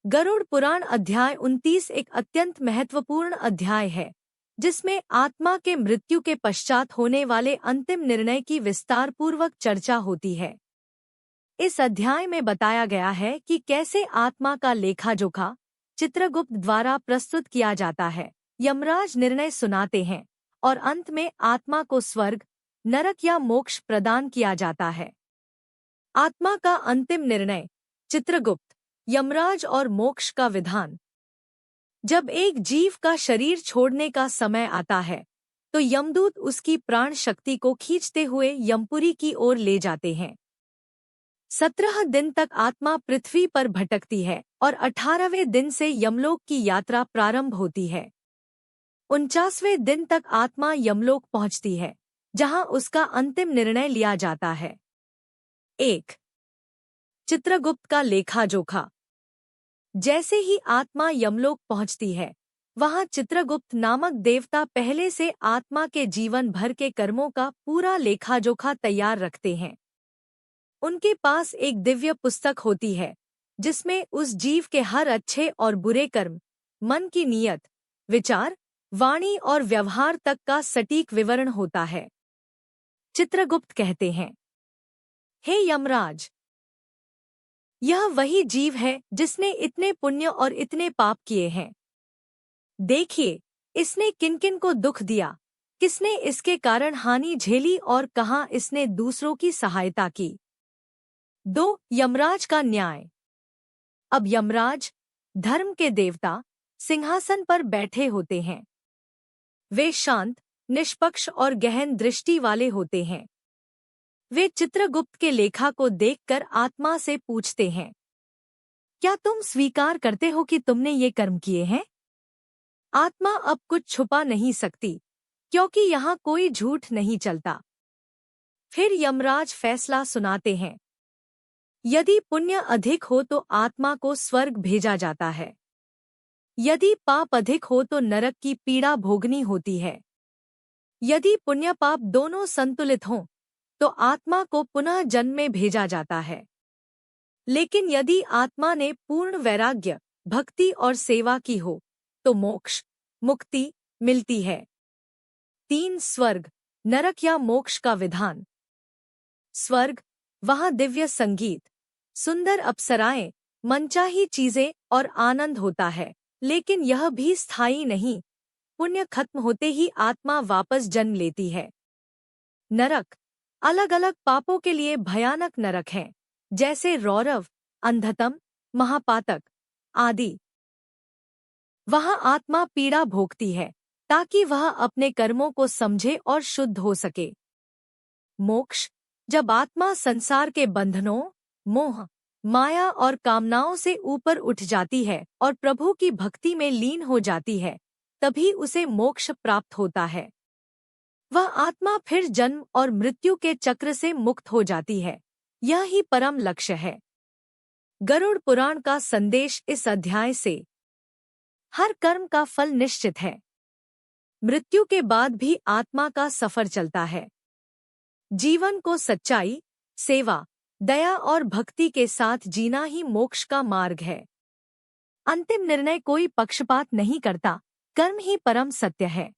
गरुड़ पुराण अध्याय 29 एक अत्यंत महत्वपूर्ण अध्याय है, जिसमें आत्मा के मृत्यु के पश्चात होने वाले अंतिम निर्णय की विस्तार पूर्वक चर्चा होती है। इस अध्याय में बताया गया है कि कैसे आत्मा का लेखा जोखा चित्रगुप्त द्वारा प्रस्तुत किया जाता है। यमराज निर्णय सुनाते हैं और अंत में आत्मा को स्वर्ग, नरक या मोक्ष प्रदान किया जाता है। आत्मा का अंतिम निर्णय, चित्रगुप्त, यमराज और मोक्ष का विधान। जब एक जीव का शरीर छोड़ने का समय आता है, तो यमदूत उसकी प्राण शक्ति को खींचते हुए यमपुरी की ओर ले जाते हैं। 17 दिन तक आत्मा पृथ्वी पर भटकती है और 18वें दिन से यमलोक की यात्रा प्रारंभ होती है। 49वें दिन तक आत्मा यमलोक पहुंचती है, जहां उसका अंतिम निर्णय लिया जाता है। 1. चित्रगुप्त का लेखा जोखा। जैसे ही आत्मा यमलोक पहुंचती है, वहां चित्रगुप्त नामक देवता पहले से आत्मा के जीवन भर के कर्मों का पूरा लेखा जोखा तैयार रखते हैं। उनके पास एक दिव्य पुस्तक होती है, जिसमें उस जीव के हर अच्छे और बुरे कर्म, मन की नीयत, विचार, वाणी और व्यवहार तक का सटीक विवरण होता है। चित्रगुप्त कहते हैं, हे यमराज, यह वही जीव है जिसने इतने पुण्य और इतने पाप किए हैं। देखिए, इसने किन किन को दुख दिया, किसने इसके कारण हानि झेली और कहाँ इसने दूसरों की सहायता की। 2. यमराज का न्याय। अब यमराज, धर्म के देवता, सिंहासन पर बैठे होते हैं। वे शांत, निष्पक्ष और गहन दृष्टि वाले होते हैं। वे चित्रगुप्त के लेखा को देखकर आत्मा से पूछते हैं, क्या तुम स्वीकार करते हो कि तुमने ये कर्म किए हैं? आत्मा अब कुछ छुपा नहीं सकती, क्योंकि यहाँ कोई झूठ नहीं चलता। फिर यमराज फैसला सुनाते हैं। यदि पुण्य अधिक हो तो आत्मा को स्वर्ग भेजा जाता है। यदि पाप अधिक हो तो नरक की पीड़ा भोगनी होती है। यदि पुण्य पाप दोनों संतुलित हों, तो आत्मा को पुनः जन्म में भेजा जाता है। लेकिन यदि आत्मा ने पूर्ण वैराग्य, भक्ति और सेवा की हो, तो मोक्ष, मुक्ति मिलती है। 3. स्वर्ग, नरक या मोक्ष का विधान। स्वर्ग, वहाँ दिव्य संगीत, सुंदर अप्सराएं, मनचाही चीजें और आनंद होता है, लेकिन यह भी स्थायी नहीं। पुण्य खत्म होते ही आत्मा वापस जन्म लेती है। नरक, अलग अलग पापों के लिए भयानक नरक हैं, जैसे रौरव, अंधतम, महापातक आदि। वहां आत्मा पीड़ा भोगती है, ताकि वह अपने कर्मों को समझे और शुद्ध हो सके। मोक्ष, जब आत्मा संसार के बंधनों, मोह, माया और कामनाओं से ऊपर उठ जाती है और प्रभु की भक्ति में लीन हो जाती है, तभी उसे मोक्ष प्राप्त होता है। वह आत्मा फिर जन्म और मृत्यु के चक्र से मुक्त हो जाती है। यह ही परम लक्ष्य है। गरुड़ पुराण का संदेश इस अध्याय से, हर कर्म का फल निश्चित है। मृत्यु के बाद भी आत्मा का सफर चलता है। जीवन को सच्चाई, सेवा, दया और भक्ति के साथ जीना ही मोक्ष का मार्ग है। अंतिम निर्णय कोई पक्षपात नहीं करता, कर्म ही परम सत्य है।